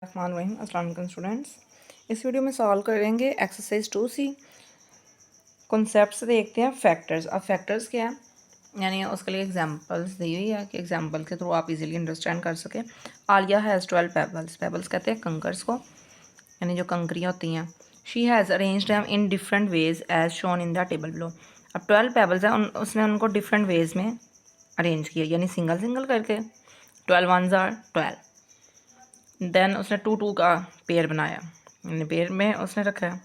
अस्सलाम वालेकुम स्टूडेंट्स। इस वीडियो में सॉल्व करेंगे एक्सरसाइज 2C। कॉन्सेप्ट्स देखते हैं फैक्टर्स। अब फैक्टर्स क्या है, यानी उसके लिए एग्जांपल्स दी हुई है कि एग्जांपल के थ्रू आप इजीली अंडरस्टैंड कर सकें। Alia has 12 pebbles. पेबल्स कहते हैं कंकर्स को, यानी जो कंकरियाँ होती हैं। She has arranged them in different ways as shown in the table below. अब 12 पेबल्स हैं, उसने उनको डिफरेंट वेज में अरेंज किया, यानी सिंगल सिंगल करके। 12 1s आर 12। देन उसने 2 2 का पेयर बनाया, यानी पेयर में उसने रखा है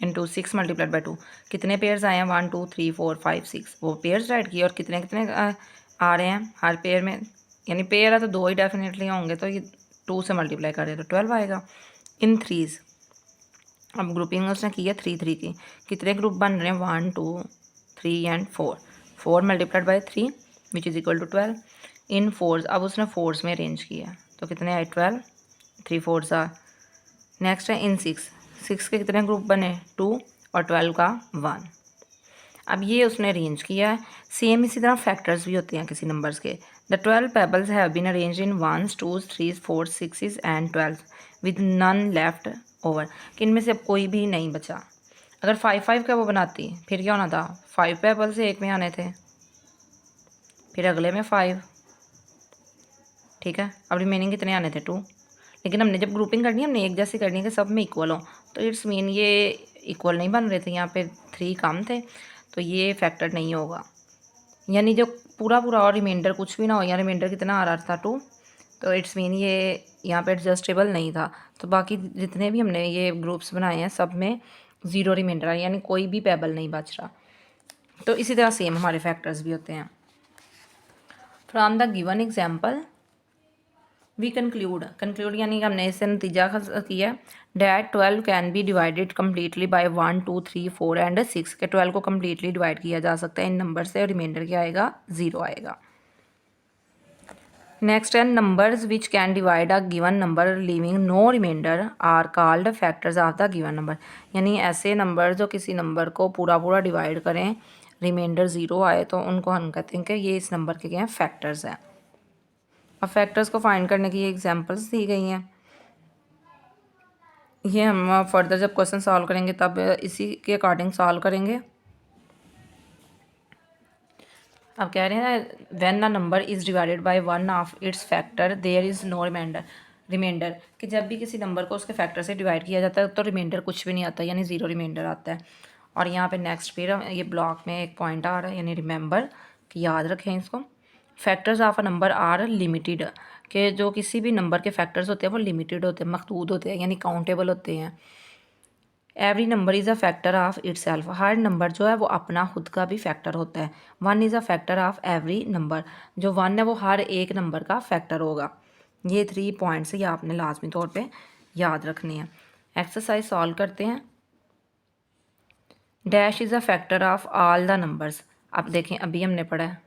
इंटू 6 मल्टीप्लाइड बाई 2। कितने पेयर्स आए हैं 1 2 3 4 5 6, वो पेयर्स राइट किए। और कितने कितने आ रहे हैं हर पेयर में, यानी पेयर है तो 2 ही डेफिनेटली होंगे, तो ये 2 से मल्टीप्लाई कर रहे तो 12 आएगा। इन थ्रीज, अब ग्रुपिंग उसने की है 3 3 की। कितने ग्रुप बन रहे हैं 1 2 3 and 4। 4 multiplied by 3 which is equal to 12। In fours, अब उसने फोर्स में अरेंज किया तो कितने आए 12, 3 4s आर। नेक्स्ट है इन 6। 6 के कितने ग्रुप बने 2 और 12 का 1। अब ये उसने अरेंज किया है। सेम इसी तरह फैक्टर्स भी होते हैं किसी नंबर्स के। The 12 pebbles have been arranged in 1s 2s 3s 4s 6s and 12 with none left over, कि इनमें से अब कोई भी नहीं बचा। अगर 5 5 का वो बनाती फिर क्या होना था, 5 पेबल्स एक में आने थे, फिर अगले में 5, ठीक है। अब रिमेनिंग कितने आने थे 2। लेकिन हमने जब ग्रुपिंग करनी है हमने एक जैसी करनी है कि सब में इक्वल हो, तो इट्स मीन ये इक्वल नहीं बन रहे थे, यहाँ पे 3 कम थे, तो ये फैक्टर नहीं होगा। यानी जो पूरा पूरा और रिमाइंडर कुछ भी ना हो, या रिमाइंडर कितना आ रहा था 2, तो इट्स मीन ये यहाँ पे एडजस्टेबल नहीं था। तो बाकी जितने भी हमने ये ग्रुप्स बनाए हैं सब में 0 रिमाइंडर है, यानी कोई भी पेबल नहीं बच रहा। तो इसी तरह सेम हमारे फैक्टर्स भी होते हैं। From the given example we conclude यानी कि हमने इससे नतीजा किया that 12 can be divided completely by 1 2 3 4 and 6 के 12 को कम्प्लीटली डिवाइड किया जा सकता है इन नंबर से, और रिमाइंडर क्या आएगा 0 आएगा। नेक्स्ट है numbers which can divide a given number leaving no remainder are called factors of the given number. यानी ऐसे नंबर जो किसी नंबर को पूरा पूरा डिवाइड करें, रिमाइंडर 0 आए, तो उनको हम कहते हैं कि ये इस नंबर के क्या हैं फैक्टर्स हैं। अब फैक्टर्स को फाइंड करने की एग्जांपल्स दी गई हैं। ये हम फर्दर जब क्वेश्चन सॉल्व करेंगे तब इसी के अकॉर्डिंग सॉल्व करेंगे। अब कह रहे हैं when a number is divided by one of its factor there is no remainder, कि जब भी किसी नंबर को उसके फैक्टर से डिवाइड किया जाता है तो रिमाइंडर कुछ भी नहीं आता, यानी 0 रिमाइंडर आता है। और यहाँ पे नेक्स्ट फिर ये ब्लॉक में एक पॉइंट आ रहा है, यानी रिमेंबर, कि याद रखें इसको। Factors of a number are limited, कि जो किसी भी नंबर के फैक्टर्स होते हैं वो लिमिटेड होते हैं, महदूद होते हैं, यानी काउंटेबल होते हैं। Every number is a factor of it self, her number जो है वो अपना खुद का भी फैक्टर होता है। 1 is a factor of every number, जो 1 है वो हर एक नंबर का फैक्टर होगा। ये 3 पॉइंट्स ये आपने लाजमी तौर पे याद रखने हैं। एक्सरसाइज सॉल्व करते हैं। Dash is a factor of all the numbers. अब देखें अभी हमने पढ़ा है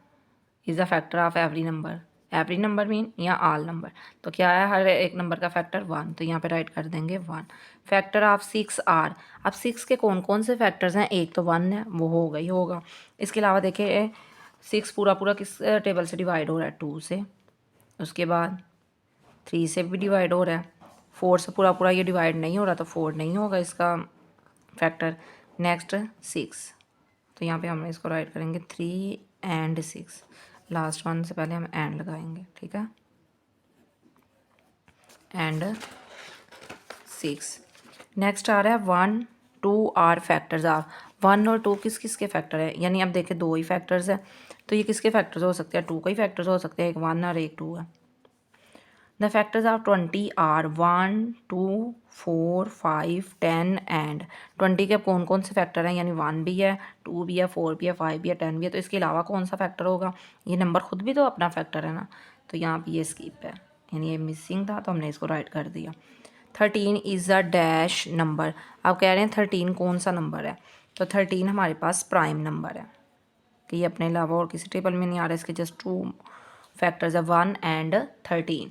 is a factor of every number mean या ऑल नंबर, तो क्या है हर एक नंबर का फैक्टर 1, तो यहाँ पे राइट कर देंगे 1। Factor of 6 are. अब 6 के कौन कौन से फैक्टर्स हैं, एक तो 1 है वो होगा ही होगा। इसके अलावा देखिए 6 पूरा पूरा किस टेबल से डिवाइड हो रहा है 2 से, उसके बाद 3 से भी डिवाइड हो रहा है, 4 से पूरा पूरा ये डिवाइड नहीं हो रहा तो 4 नहीं होगा इसका फैक्टर। नेक्स्ट 6, तो यहाँ पे हम इसको राइट करेंगे 3 एंड 6, लास्ट वन से पहले हम एंड लगाएंगे, ठीक है, एंड 6। नेक्स्ट आ रहा है 1 2 आर फैक्टर्स ऑफ। 1 और 2 किस किस के फैक्टर है, यानी अब देखें 2 ही फैक्टर्स है, तो ये किसके फैक्टर्स हो सकते हैं 2 के ही फैक्टर्स हो सकते हैं, एक 1 और एक 2 है। The factors of 20 are 1 2 4 5 10 and 20 के कौन कौन से फैक्टर हैं, यानी 1 भी है 2 भी है 4 भी है 5 भी है 10 भी है, तो इसके अलावा कौन सा फैक्टर होगा, ये नंबर खुद भी तो अपना फैक्टर है ना, तो यहाँ पे ये स्किप है, यानी ये मिसिंग था तो हमने इसको राइट कर दिया। 13 इज़ अ डैश नंबर। अब कह रहे हैं 13 कौन सा नंबर है, तो 13 हमारे पास प्राइम नंबर है, कि ये अपने अलावा और किसी टेबल में नहीं आ रहा, इसके जस्ट 2 फैक्टर्स है 1 एंड 13।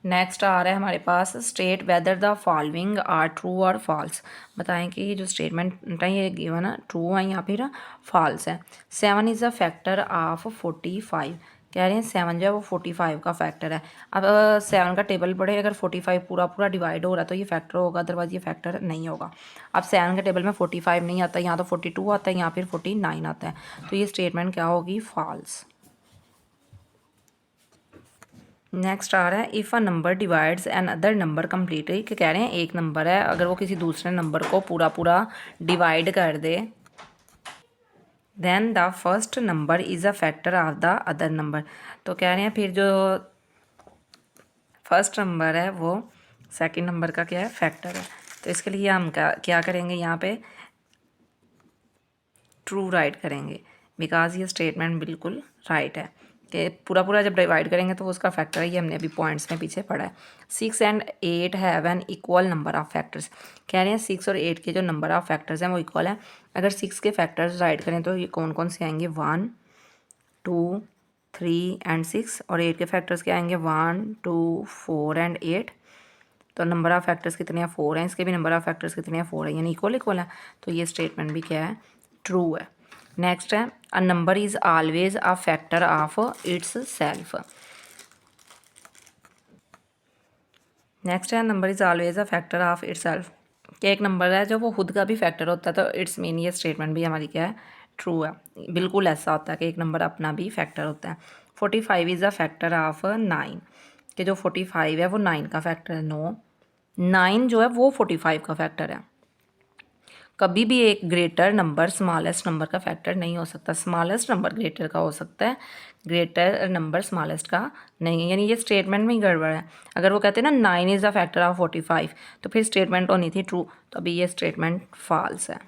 नेक्स्ट आ रहा है हमारे पास state whether the following are true और फॉल्स। बताएं कि ये जो स्टेटमेंट है ये गिवन है ट्रू है या फिर फॉल्स है। 7 इज़ अ फैक्टर ऑफ 45। कह रहे हैं 7 जो है वो 45 का फैक्टर है। अब 7 का टेबल पढ़े, अगर 45 पूरा पूरा डिवाइड हो रहा है तो ये फैक्टर होगा, अदरवाइज ये फैक्टर नहीं होगा। अब 7 के टेबल में 45 नहीं आता, यहाँ तो 42 आता है, यहाँ फिर 49 आता है, तो ये स्टेटमेंट क्या होगी, फॉल्स। नेक्स्ट आ रहा है if a number divides another number completely, कि कह रहे हैं एक नंबर है, अगर वो किसी दूसरे नंबर को पूरा पूरा डिवाइड कर दे, then the first number is a factor of the other number. तो कह रहे हैं फिर जो फर्स्ट नंबर है वो सेकंड नंबर का क्या है, फैक्टर है। तो इसके लिए हम क्या करेंगे, यहाँ पे ट्रू राइट करेंगे, बिकॉज ये स्टेटमेंट बिल्कुल राइट है कि पूरा पूरा जब डिवाइड करेंगे तो वो उसका फैक्टर है, ये हमने अभी पॉइंट्स में पीछे पढ़ा है। 6 and 8 have an equal number of factors, कह रहे हैं 6 और 8 के जो नंबर ऑफ फैक्टर्स हैं वो इक्वल है। अगर 6 के फैक्टर्स राइट करें तो ये कौन कौन से आएंगे, 1 2 3 एंड 6, और 8 के फैक्टर्स क्या आएंगे, 1 2 4 एंड 8। तो नंबर ऑफ फैक्टर्स कितने हैं, 4 हैं, इसके भी नंबर ऑफ फैक्टर्स कितने हैं, 4 है, यानी इक्वल इक्वल है। तो ये स्टेटमेंट भी क्या है, ट्रू है। नेक्स्ट है a number is always a factor of itself. Next है number is always a factor of itself, कि एक नंबर है जो वो खुद का भी फैक्टर होता है, तो इट्स मीन ये स्टेटमेंट भी हमारी क्या है, ट्रू है। बिल्कुल ऐसा होता है कि एक नंबर अपना भी फैक्टर होता है। 45 इज़ अ फैक्टर ऑफ 9, कि जो 45 है वो 9 का फैक्टर है। नो, 9 जो है वो 45 का फैक्टर है। कभी भी एक ग्रेटर नंबर स्मॉलेस्ट नंबर का फैक्टर नहीं हो सकता, स्मॉलेस्ट नंबर ग्रेटर का हो सकता है, ग्रेटर नंबर स्मॉलेस्ट का नहीं है, यानी ये स्टेटमेंट में ही गड़बड़ है। अगर वो कहते हैं ना 9 इज़ द फैक्टर ऑफ 45, तो फिर स्टेटमेंट होनी थी ट्रू, तो अभी ये स्टेटमेंट फॉल्स है।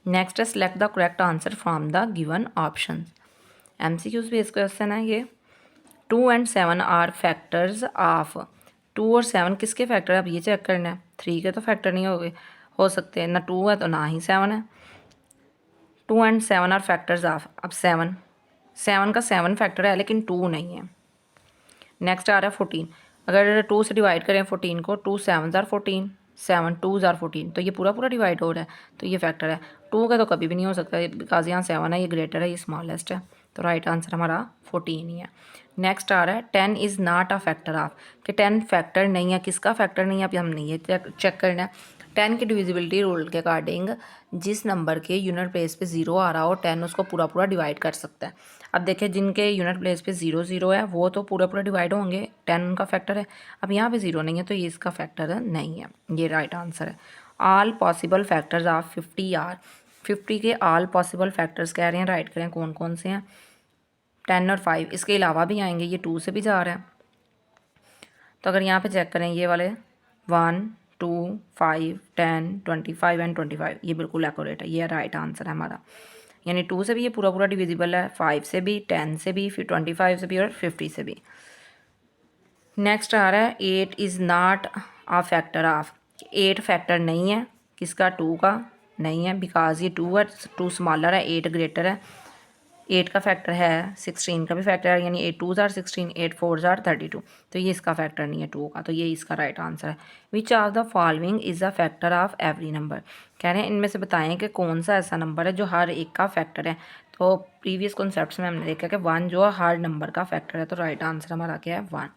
नेक्स्ट है select the correct answer from the given option. MCQs based question है ये। 2 and 7 आर फैक्टर्स ऑफ, 2 और 7 किसके फैक्टर है, अब ये चेक करना है। 3 के तो फैक्टर नहीं हो सकते, ना 2 है तो ना ही 7 है। 2 and 7 आर फैक्टर्स ऑफ, अब 7 का 7 फैक्टर है लेकिन 2 नहीं है। नेक्स्ट आ रहा है 14, अगर 2 से डिवाइड करें 14 को, 2 7 ज़ार 14, 7 2 ज़ार 14, तो ये पूरा पूरा डिवाइड हो रहा है, तो ये फैक्टर है। 2 का तो कभी भी नहीं हो सकता, बिकॉज यहाँ 7 है, ये ग्रेटर है, ये स्मॉलेस्ट है, तो राइट आंसर हमारा 14 ही है। नेक्स्ट आ रहा है 10 is not a factor of, कि 10 फैक्टर नहीं है, किसका फैक्टर नहीं है, अब हमने ये चेक करना है। 10 की डिविजिबिलिटी रूल के अकॉर्डिंग जिस नंबर के यूनिट प्लेस पे 0 आ रहा हो, 10 उसको पूरा पूरा डिवाइड कर सकता है। अब देखिए जिनके यूनिट प्लेस पे 0 0 है वो तो पूरा पूरा डिवाइड होंगे, 10 उनका फैक्टर है। अब यहाँ पे 0 नहीं है तो ये इसका फैक्टर नहीं है, ये राइट आंसर है। All possible factors of 50 are, 50 के ऑल पॉसिबल फैक्टर्स कह रहे हैं, राइट करें कौन कौन से हैं, 10 और 5, इसके अलावा भी आएंगे, ये 2 से भी जा रहा है। तो अगर यहाँ पे चेक करें ये वाले 1 2 5 10 25 एंड 25, ये बिल्कुल एक्यूरेट है, ये राइट आंसर है हमारा। यानी 2 से भी ये पूरा पूरा डिविजिबल है, 5 से भी, 10 से भी, फिर 25 से भी और 50 से भी। नेक्स्ट आ रहा है 8 is not a factor of, 8 factor नहीं है, किसका, 2 का नहीं है, बिकॉज ये 2 है, 2 स्मॉलर है, 8 ग्रेटर है। 8 का फैक्टर है, 16 का भी फैक्टर है, यानी 8 2 ज़ार 16, 8 4 ज़ार 32, तो ये इसका फैक्टर नहीं है 2 का, तो ये इसका राइट आंसर है। Which of the following is a factor of every number, कह रहे हैं इनमें से बताएं कि कौन सा ऐसा नंबर है जो हर एक का फैक्टर है। तो प्रीवियस कॉन्सेप्ट्स में हमने देखा कि 1 जो है हर नंबर का फैक्टर है, तो राइट आंसर हमारा क्या है, 1।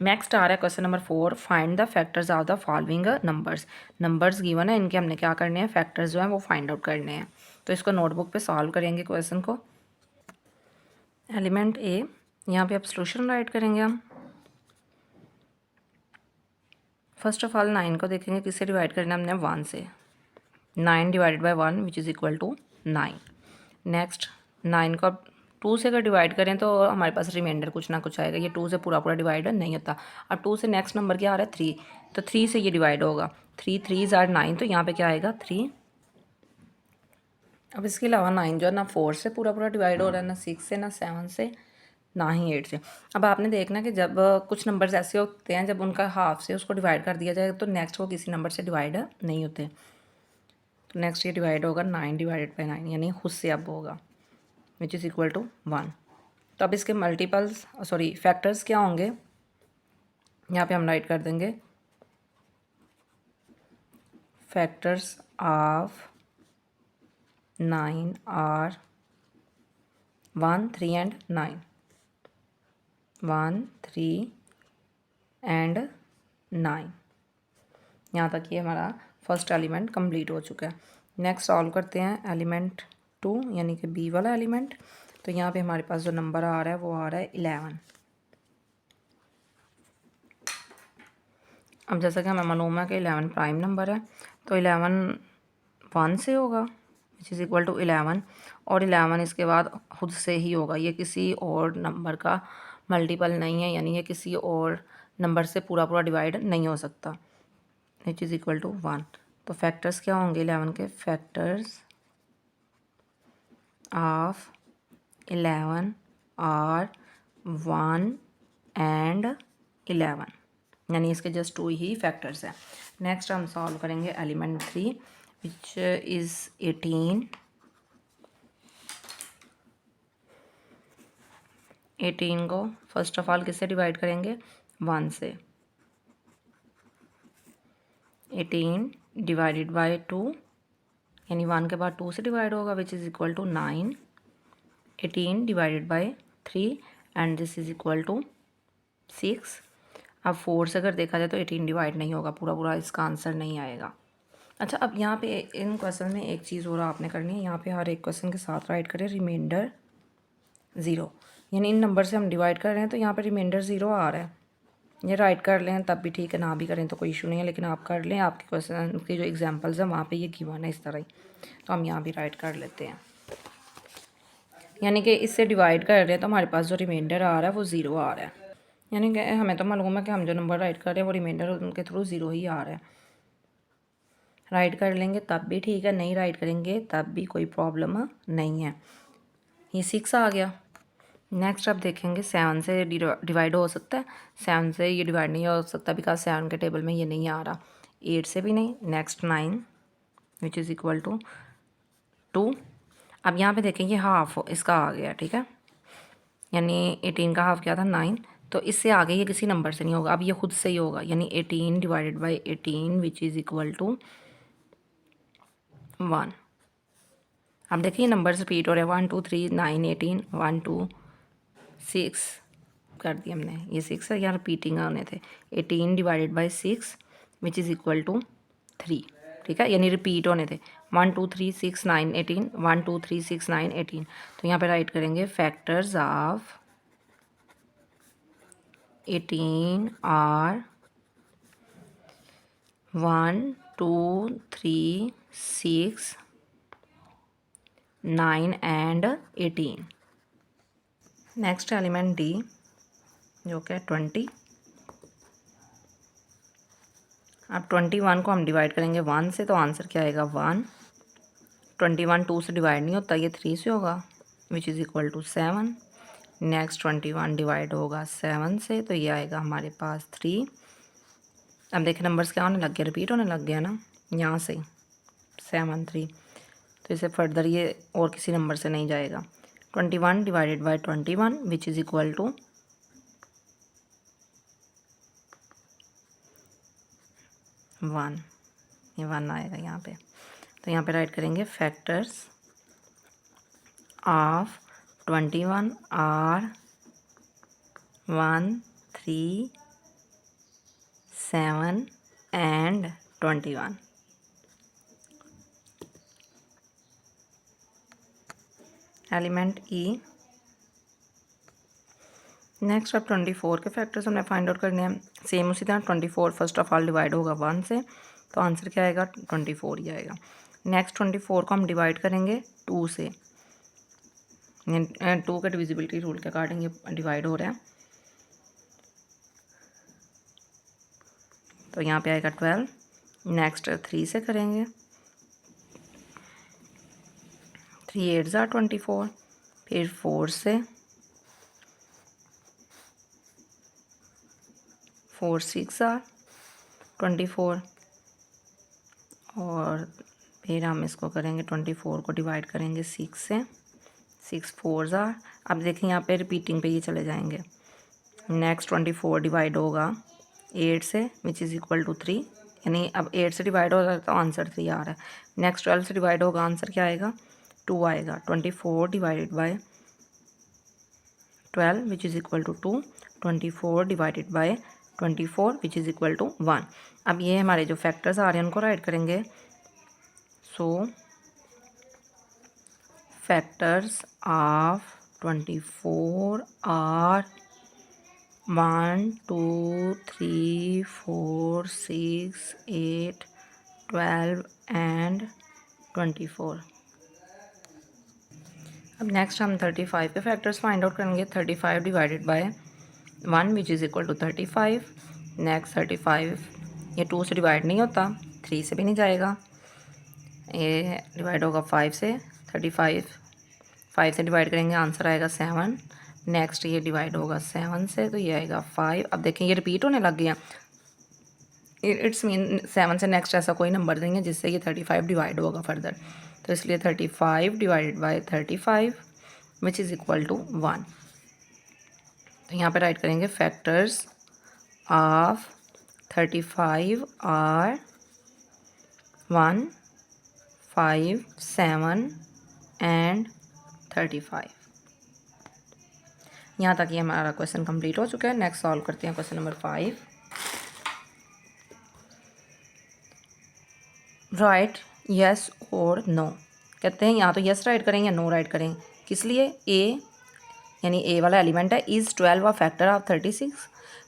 नेक्स्ट आ रहा है question number 4, find the factors of the following numbers. Numbers given है, इनके हमने क्या करने हैं, फैक्टर्स जो हैं वो फाइंड आउट करने हैं। तो इसको नोटबुक पे सॉल्व करेंगे क्वेश्चन को। एलिमेंट ए, यहाँ पे अब सोल्यूशन राइट करेंगे हम। फर्स्ट ऑफ ऑल 9 को देखेंगे किससे डिवाइड करना है, हमने 1 से। 9 divided by 1 which is equal to 9। Next 9 को अब 2 से अगर डिवाइड करें तो हमारे पास रिमाइंडर कुछ ना कुछ आएगा, ये 2 से पूरा पूरा डिवाइड नहीं होता। अब 2 से नेक्स्ट नंबर क्या आ रहा है, 3, तो 3 से ये डिवाइड होगा, 3 3 ज़ार 9, तो यहाँ पे क्या आएगा, 3। अब इसके अलावा 9 जो है ना 4 से पूरा पूरा डिवाइड हो रहा है, ना 6 से, ना 7 से, ना ही 8 से। अब आपने देखना कि जब कुछ नंबर्स ऐसे होते हैं जब उनका हाफ से उसको डिवाइड कर दिया जाए तो नेक्स्ट वो किसी नंबर से डिवाइड नहीं होते। तो नेक्स्ट ये डिवाइड होगा 9 डिवाइडेड बाई 9, यानी खुद से अब होगा, विच इज़ इक्वल टू 1। तो अब इसके मल्टीपल्स सॉरी फैक्टर्स क्या होंगे, यहाँ पे हम राइट कर देंगे factors of 9 are 1 3 and 9, 1 3 and 9। यहाँ तक ये हमारा फर्स्ट एलिमेंट कंप्लीट हो चुका है। नेक्स्ट सॉल्व करते हैं एलिमेंट 2 यानी कि बी वाला एलिमेंट। तो यहाँ पे हमारे पास जो नंबर आ रहा है वो आ रहा है 11। अब जैसा कि हमें मालूम है कि 11 प्राइम नंबर है, तो 11 1 से होगा विच इज़ इक्वल टू 11, और 11 इसके बाद खुद से ही होगा, ये किसी और नंबर का मल्टीपल नहीं है, यानी ये किसी और नंबर से पूरा पूरा डिवाइड नहीं हो सकता, विच इज़ इक्वल टू 1। तो फैक्टर्स क्या होंगे 11 के? फैक्टर्स ऑफ 11 आर 1 एंड 11, यानी इसके जस्ट 2 ही फैक्टर्स हैं। नेक्स्ट हम सॉल्व करेंगे एलिमेंट 3 विच इज़ 18। 18 को फर्स्ट ऑफ ऑल किससे डिवाइड करेंगे? 1 से। 18 डिवाइडेड बाय 2, यानी 1 के बाद 2 से डिवाइड होगा, which is equal to 9। 18 divided by 3 and this is equal to 6। अब 4 से अगर देखा जाए तो 18 डिवाइड नहीं होगा, पूरा पूरा इसका आंसर नहीं आएगा। अच्छा, अब यहाँ पे इन क्वेश्चन में एक चीज़ और आपने करनी है, यहाँ पे हर एक क्वेश्चन के साथ राइट करें रिमाइंडर 0, यानी इन नंबर से हम डिवाइड कर रहे हैं तो यहाँ पे रिमाइंडर 0 आ रहा है। ये राइट कर लें तब भी ठीक है, ना भी करें तो कोई इशू नहीं है, लेकिन आप कर लें, आपके क्वेश्चन के जो एग्जांपल्स हैं वहाँ पे ये गिवन है इस तरह ही, तो हम यहाँ भी राइट कर लेते हैं। यानी कि इससे डिवाइड कर रहे हैं तो हमारे पास जो रिमाइंडर आ रहा है वो 0 आ रहा है, यानी कि हमें तो मालूम है कि हम जो नंबर राइट कर रहे हैं वो रिमाइंडर उनके थ्रू 0 ही आ रहा है। राइट कर लेंगे तब भी ठीक है, नहीं राइट करेंगे तब भी कोई प्रॉब्लम नहीं है। ये 6 आ गया। नेक्स्ट अब देखेंगे 7 से डिवाइड हो सकता है? 7 से ये डिवाइड नहीं हो सकता बिकॉज 7 के टेबल में ये नहीं आ रहा। 8 से भी नहीं। Next 9 which is equal to 2। अब यहाँ पे देखेंगे हाफ इसका आ गया, ठीक है, यानी 18 का हाफ क्या था? 9। तो इससे आगे ये किसी नंबर से नहीं होगा, अब ये खुद से ही होगा, यानी 18 divided by 18 which is equal to 1। अब देखिए नंबर्स रिपीट हो रहे हैं, 1 2 3 9 18, 1 2 6 कर दिया हमने, ये 6 है, यहाँ रिपीटिंग होने थे। 18 divided by 6 which is equal to 3, ठीक है, यानी रिपीट होने थे। 1 2 3 6 9 18, 1 2 3 6 9 18। तो यहाँ पे राइट करेंगे factors of 18 are 1 2 3 6 9 and 18। Next element D जो कि 20। अब 21 को हम डिवाइड करेंगे 1 से, तो आंसर क्या आएगा? 1। 21 2 से डिवाइड नहीं होता, ये 3 से होगा, which is equal to 7। Next 21 divide होगा 7 से, तो ये आएगा हमारे पास 3। अब देखिए नंबर्स क्या होने लग गया? रिपीट होने लग गया ना, यहाँ से 7 3, तो इसे फर्दर ये और किसी नंबर से नहीं जाएगा। 21 divided by 21 which is equal to 1। ये 1 आएगा यहाँ पे। तो यहाँ पे राइट करेंगे factors of 21 are 1 3 7 and 21। Element E. Next अब 24 के फैक्टर्स हमने फाइंड आउट करने हैं। सेम उसी तरह 24 फर्स्ट ऑफ ऑल डिवाइड होगा 1 से, तो आंसर क्या आएगा? 24 ही आएगा। नेक्स्ट 24 को हम डिवाइड करेंगे 2 से, 2 के डिविजिबिलिटी रूल के अकॉर्डिंग ये डिवाइड हो रहा है, तो यहाँ पे आएगा 12। नेक्स्ट 3 से करेंगे, 3 8 ज़ा 24, फिर 4 से, 4 6 ज़ा 24, और फिर हम इसको करेंगे 24 को डिवाइड करेंगे 6 से, 6 4 ज़ा। अब देखिए यहाँ पे रिपीटिंग पे ये चले जाएंगे। नेक्स्ट 24 डिवाइड होगा 8 से विच इज़ इक्वल टू 3, यानी अब 8 से डिवाइड हो रहा है तो आंसर 3 आ रहा है। नेक्स्ट 12 से डिवाइड होगा, आंसर क्या आएगा? 2 आएगा। 24 divided by 12 which is equal to 2, 24 divided by 24 which is equal to 1। अब ये हमारे जो फैक्टर्स आ रहे हैं उनको राइट करेंगे। So factors of 24 are 1, 2, 3, 4, 6, 8, 12 and 24। अब नेक्स्ट हम 35 के फैक्टर्स फाइंड आउट करेंगे। 35 divided by 1 which is equal to 35। Next 35 ये 2 से डिवाइड नहीं होता, 3 से भी नहीं जाएगा, ये डिवाइड होगा 5 से। 35 5 से डिवाइड करेंगे, आंसर आएगा 7। नेक्स्ट ये डिवाइड होगा 7 से, तो ये आएगा 5। अब देखें ये रिपीट होने लग गया, इट्स मीन 7 से नेक्स्ट ऐसा कोई नंबर नहीं है जिससे ये 35 डिवाइड होगा फर्दर, तो इसलिए 35 divided by 35 which is equal to 1। तो यहाँ पे राइट करेंगे फैक्टर्स ऑफ 35 आर 1, 5, 7 एंड 35। यहाँ तक ये हमारा क्वेश्चन कंप्लीट हो चुका है। नेक्स्ट सॉल्व करते हैं क्वेश्चन नंबर 5। राइट यस और नो। कहते हैं या तो यस राइट करें या नो राइट करें। किस लिए? ए यानी ए वाला एलिमेंट है, इज़ 12 अ फैक्टर ऑफ 36,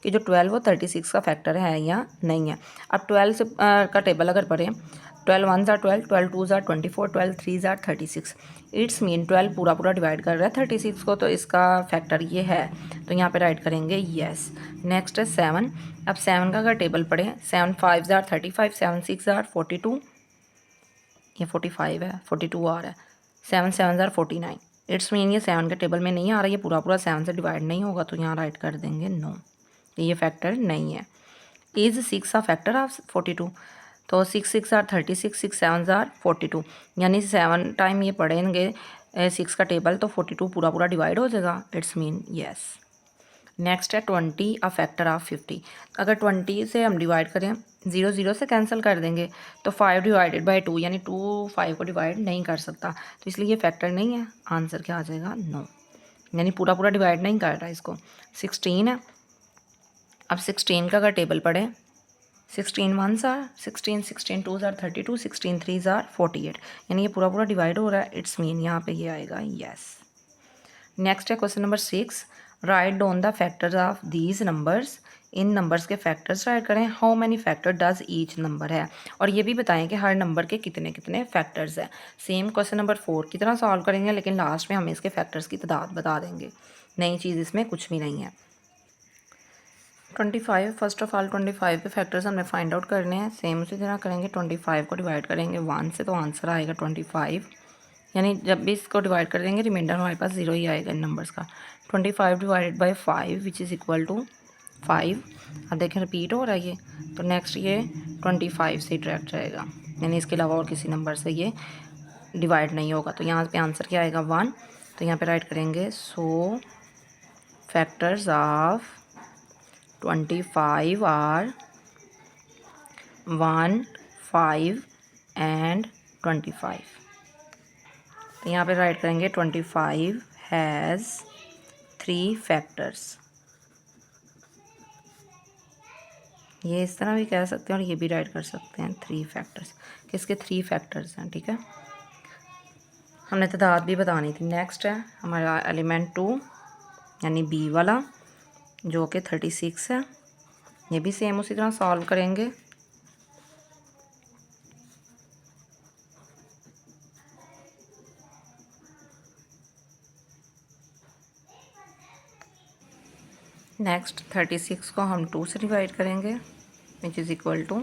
कि जो 12 वो 36 का फैक्टर है या नहीं है। अब 12 से का टेबल अगर पढ़ें, 12 1 ज़ार 12, 12 2 ज़ार 24, 12 3 ज़ार 36। इट्स मीन 12 पूरा पूरा डिवाइड कर रहा है 36 को, तो इसका फैक्टर ये है, तो यहाँ पे राइट करेंगे येस। नेक्स्ट है 7। अब 7 का अगर टेबल पढ़ें, 7 5 ज़ार 35, 7 6 ज़ार 42, ये 45 है, 42 आ रहा है, 7 7 ज़ार 49। इट्स मीन ये 7 के टेबल में नहीं आ रहा, ये पूरा पूरा 7 से डिवाइड नहीं होगा, तो यहाँ राइट कर देंगे नो, ये फैक्टर नहीं है। इज़ 6 आ फैक्टर ऑफ 42, तो 6 6 आर 36, 6 7 आर 42, यानी 7 टाइम ये पढ़ेंगे 6 का टेबल, तो 42 पूरा पूरा डिवाइड हो जाएगा। It's mean yes. नेक्स्ट है 20 आ फैक्टर ऑफ 50। अगर 20 से हम डिवाइड करें, 0 0 से कैंसिल कर देंगे, तो 5 डिवाइडेड बाई 2, यानी 2 5 को डिवाइड नहीं कर सकता, तो इसलिए ये फैक्टर नहीं है। आंसर क्या आ जाएगा? नो, यानी पूरा पूरा डिवाइड नहीं कर रहा इसको। 16 है। अब 16 का अगर टेबल पढ़ें, 16 1 आर 16, 16 2 आर 32, 16 3 आर 48, यानी ये पूरा पूरा डिवाइड हो रहा है। इट्स मीन यहाँ पे ये आएगा यस। नेक्स्ट है question number 6। Write down the factors of these numbers. In numbers के फैक्टर्स राइट करें। How many factor does each number है, और ये भी बताएं कि हर नंबर के कितने कितने फैक्टर्स हैं। सेम क्वेश्चन नंबर 4 की तरह सॉल्व करेंगे, लेकिन लास्ट में हमें इसके फैक्टर्स की तादाद बता देंगे। नई चीज़ इसमें कुछ भी नहीं है। 25, फर्स्ट ऑफ ऑल 25 के फैक्टर्स हमने फाइंड आउट करने हैं। सेम उसी तरह करेंगे, 25 को डिवाइड करेंगे 1 से, तो आंसर आएगा 25, यानी जब भी इसको डिवाइड कर देंगे रिमाइंडर हमारे पास 0 ही आएगा इन नंबर्स का। 25 divided by 5 which is equal to 5। अब देखें रिपीट हो रहा है ये, तो नेक्स्ट ये 25 से डायरेक्ट जाएगा, यानी इसके अलावा और किसी नंबर से ये डिवाइड नहीं होगा, तो यहाँ पे आंसर क्या आएगा? 1। तो यहाँ पे राइट करेंगे so factors of 25 are 1, 5 and 25। तो यहाँ पे राइट करेंगे 25 हैज़ 3 फैक्टर्स। ये इस तरह भी कह सकते हैं और ये भी राइट कर सकते हैं 3 फैक्टर्स, किसके 3 फैक्टर्स हैं। ठीक है, हमने तादाद भी बतानी थी। नेक्स्ट है हमारा एलिमेंट 2 यानी बी वाला, जो कि 36 है। ये भी सेम उसी तरह सॉल्व करेंगे। नेक्स्ट 36 को हम 2 से डिवाइड करेंगे which is equal to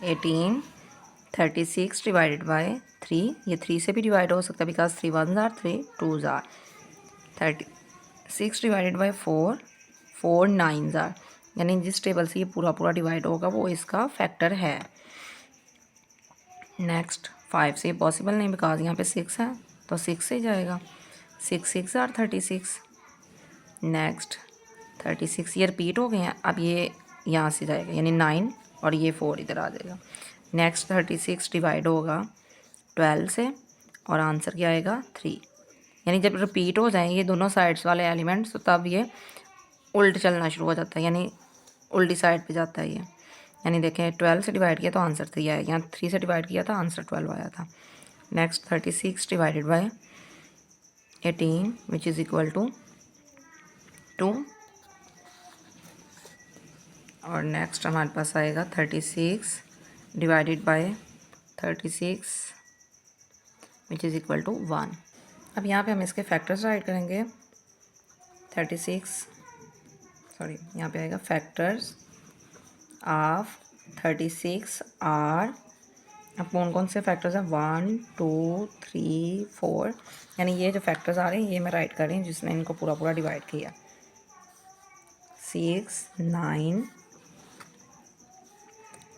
18। 36 divided by 3, ये 3 से भी डिवाइड हो सकता है because 3 1 are 3 2 are. 36 divided by 4, 4 9 are, यानी जिस टेबल से ये पूरा पूरा डिवाइड होगा वो इसका फैक्टर है। नेक्स्ट 5 से ये पॉसिबल नहीं बिकॉज यहाँ पे 6 है, तो 6 से जाएगा। 6 6 आर 36। नेक्स्ट 36 ये रिपीट हो गए हैं, अब ये यहाँ से जाएगा यानी 9 और ये 4 इधर आ जाएगा। नेक्स्ट 36 डिवाइड होगा 12 से और आंसर क्या आएगा? 3। यानी जब रिपीट हो जाएँ ये दोनों साइड्स वाले एलिमेंट्स तो तब ये उल्ट चलना शुरू हो जाता है, यानी उल्टी साइड पे जाता है ये। यानी देखें 12 से डिवाइड किया तो आंसर 3 आया, यहाँ 3 से डिवाइड किया था आंसर 12 आया था। Next 36 divided by 18 which is equal to 2। और नेक्स्ट हमारे पास आएगा 36 divided by 36 which is equal to 1। अब यहाँ पे हम इसके फैक्टर्स राइट करेंगे। यहाँ पे आएगा फैक्टर्स ऑफ 36 आर। अब कौन कौन से फैक्टर्स हैं 1 2 3 4, यानी ये जो फैक्टर्स आ रहे हैं ये मैं राइट कर रही हूँ जिसने इनको पूरा पूरा डिवाइड किया। 6 9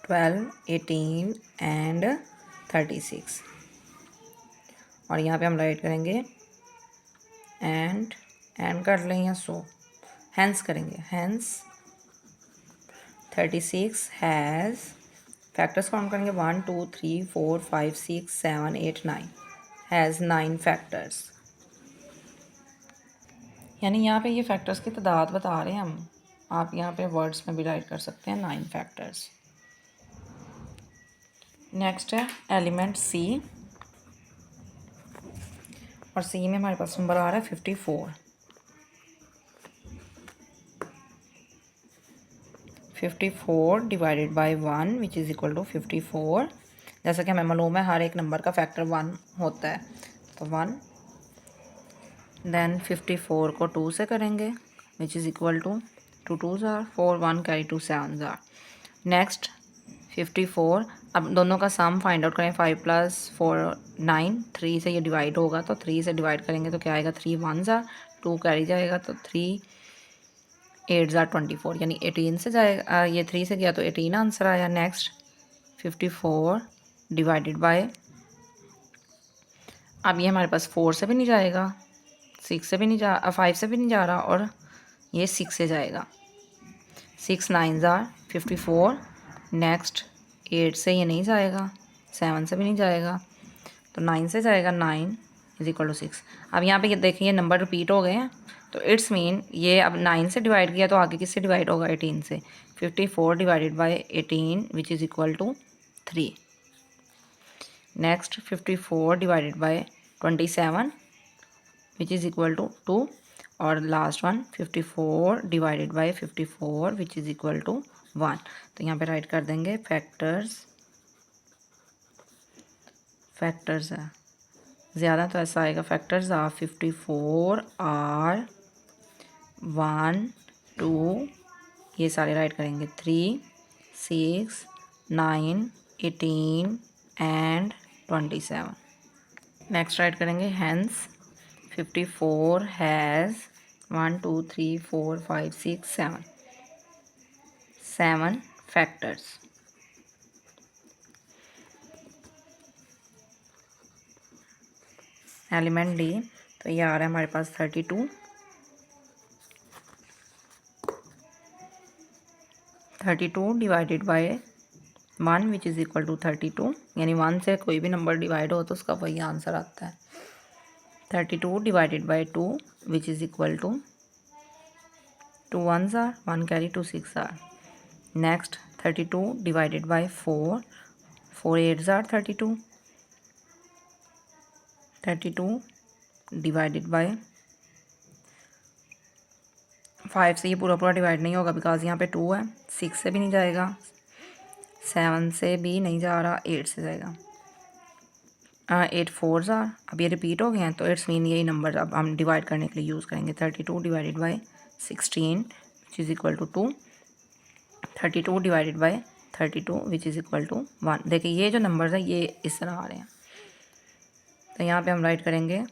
12 18 एंड 36। और यहाँ पे हम राइट करेंगे एंड कर लें या सो हैंस करेंगे। हैंस 36 हैज़ फैक्टर्स काउंट करेंगे 1 2 3 4 5 6 7 8 9 हैज़ 9 फैक्टर्स। यानी यहाँ पे ये फैक्टर्स की तादाद बता रहे हैं हम। आप यहाँ पे वर्ड्स में भी राइट कर सकते हैं 9 फैक्टर्स। नेक्स्ट है एलिमेंट सी, और सी में हमारे पास नंबर आ रहा है 54। 54 divided by 1 which is equal to 54। जैसा कि हमें मालूम है हर एक नंबर का फैक्टर 1 होता है, तो 1। देन 54 को 2 से करेंगे which is equal to 2 2s are 4 1 carry 2 7s are. Next 54, अब दोनों का सम फाइंड आउट करें। 5 + 4 9, 3 से ये डिवाइड होगा तो 3 से डिवाइड करेंगे तो क्या आएगा 3 1s आर 2 कैरी जाएगा तो 3 8s आर 24, यानी 18 से जाएगा। ये 3 से गया तो 18 आंसर आया। नेक्स्ट 54 डिवाइडेड बाय, अब ये हमारे पास 4 से भी नहीं जाएगा, 6 से भी नहीं जा 5 से भी नहीं जा रहा, और ये 6 से जाएगा। 6 9s आर 54। नेक्स्ट 8 से ये नहीं जाएगा, 7 से भी नहीं जाएगा, तो 9 से जाएगा। 9 इज इक्वल टू 6। अब यहाँ पे ये देखिए नंबर रिपीट हो गए हैं, तो इट्स मीन ये अब 9 से डिवाइड किया तो आगे किससे डिवाइड होगा 18 से। 54 divided by 18 which is equal to 3। Next 54 divided by 27 which is equal to 2। और last one 54 divided by 54 which is equal to 1। तो यहाँ पे राइट कर देंगे फैक्टर्स है ज़्यादा तो ऐसा आएगा फैक्टर्स ऑफ 54 आर 1 2, ये सारे राइट करेंगे 3 6 9 18 एंड 27। नेक्स्ट राइट करेंगे hence 54 has 1 2 3 4 5 6 7 factors. Element D, तो ये आ रहा है हमारे पास 32। 32 divided by 1 which is equal to 32, यानी 1 से कोई भी नंबर डिवाइड हो तो उसका वही आंसर आता है। 32 divided by 2 which is equal to 2 1s are 1 carry 2 6 are. Next 32 divided by 4 4 8s are 32। 32 divided by 5 से ये पूरा पूरा डिवाइड नहीं होगा बिकॉज यहाँ पे 2 है, 6 से भी नहीं जाएगा, 7 से भी नहीं जा रहा, 8 से जाएगा। 8 4s आर, अब ये रिपीट हो गए हैं तो इट्स मीन यही नंबर अब हम डिवाइड करने के लिए यूज़ करेंगे। 32 divided by 16 which is equal to 2। 32 divided by 32 which is equal to 1। देखिए ये जो नंबर्स हैं ये इस तरह आ रहे हैं, तो यहाँ पे हम राइट करेंगे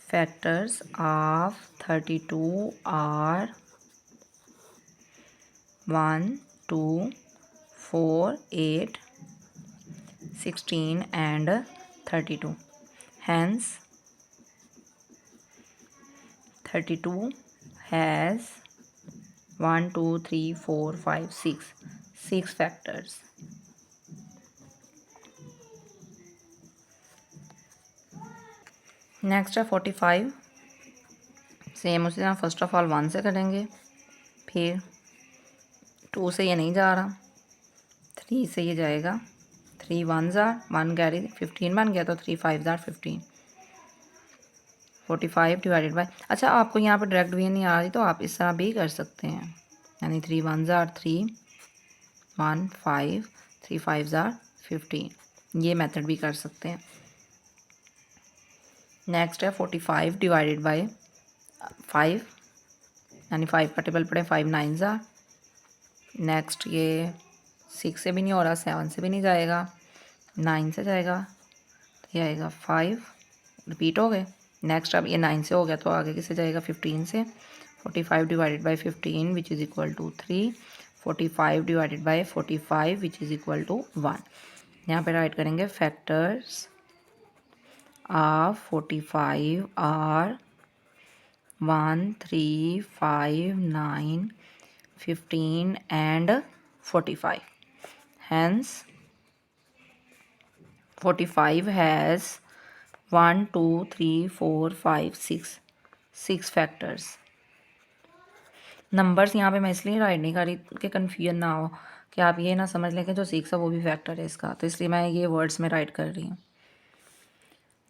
factors of 32 are 1 2 4 8 16 and 32. Hence 32 has 1 2 3 4 5 6 factors. Next है 45, सेम उसी तरह फर्स्ट ऑफ ऑल 1 से करेंगे, फिर 2 से ये नहीं जा रहा, 3 से ये जाएगा, 3 1 जार 1 कैरी 15 बन गया, तो 3 5 जार 15, 45 डिवाइडेड बाय, अच्छा आपको यहाँ पर डायरेक्ट भी नहीं आ रही तो आप इस तरह भी कर सकते हैं, यानी 3 1 जार 3 1 5 3 5 जार 15, ये मेथड भी कर सकते हैं। नेक्स्ट है 45 डिवाइडेड बाय 5, यानी 5 का टेबल पड़े, 5 9 जार, नेक्स्ट ये 6 से भी नहीं हो रहा, 7 से भी नहीं जाएगा, 9 से जाएगा, तो ये आएगा 5, रिपीट हो गए। नेक्स्ट अब ये 9 से हो गया तो आगे किससे जाएगा, 15 से, 45 divided by 15 which is equal to 3, 45 divided by 45 which is equal to 1। यहाँ पे राइट करेंगे factors of 45 are 1 3 5 9 15 and 45, hence 45 has 1 2 3 4 5 6 factors. Numbers यहाँ पे मैं इसलिए राइट नहीं कर रही कि कन्फ्यूजन ना हो, कि आप ये ना समझ लें कि जो 6 है वो भी फैक्टर है इसका, तो इसलिए मैं ये वर्ड्स में राइट कर रही हूँ।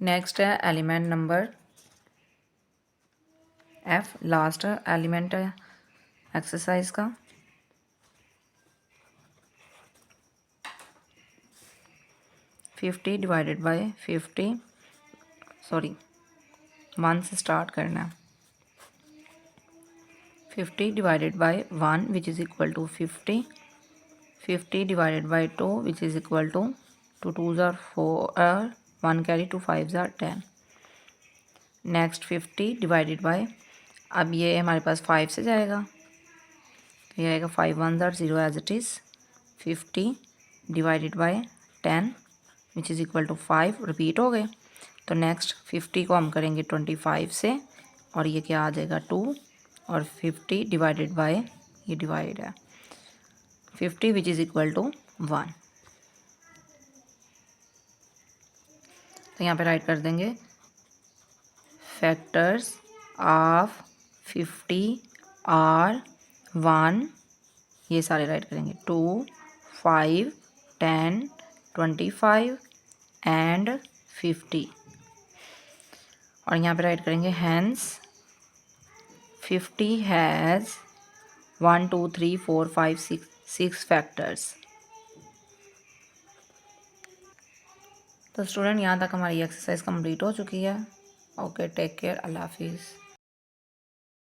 नेक्स्ट है element number F, last element है एक्सरसाइज का। फिफ्टी डिवाइडेड बाय 50, सॉरी 1 से स्टार्ट करना है, 50 divided by 1 which is equal to 50, 50 divided by 2 which is equal to 2 2 जार 4 1 कैरी 2 5 जार 10। नेक्स्ट 50 डिवाइडेड बाय, अब ये हमारे पास 5 से जाएगा, तो ये आएगा 5 1 जार 0 as it is, 50 divided by 10 which is equal to 5, repeat हो गए। तो नेक्स्ट 50 को हम करेंगे 25 से, और ये क्या आ जाएगा 2, और 50 डिवाइडेड बाय, ये डिवाइड है 50 विच इज़ इक्वल टू 1। तो यहाँ पे राइट कर देंगे फैक्टर्स ऑफ 50 आर 1, ये सारे राइट करेंगे, 2 5 10 25 एंड 50, और यहाँ पे राइट करेंगे हैंस 50 हैज़ 1 2 3 4 5 6 फैक्टर्स। तो स्टूडेंट यहाँ तक हमारी एक्सरसाइज कंप्लीट हो चुकी है। ओके, टेक केयर, अल्लाह हाफिज़।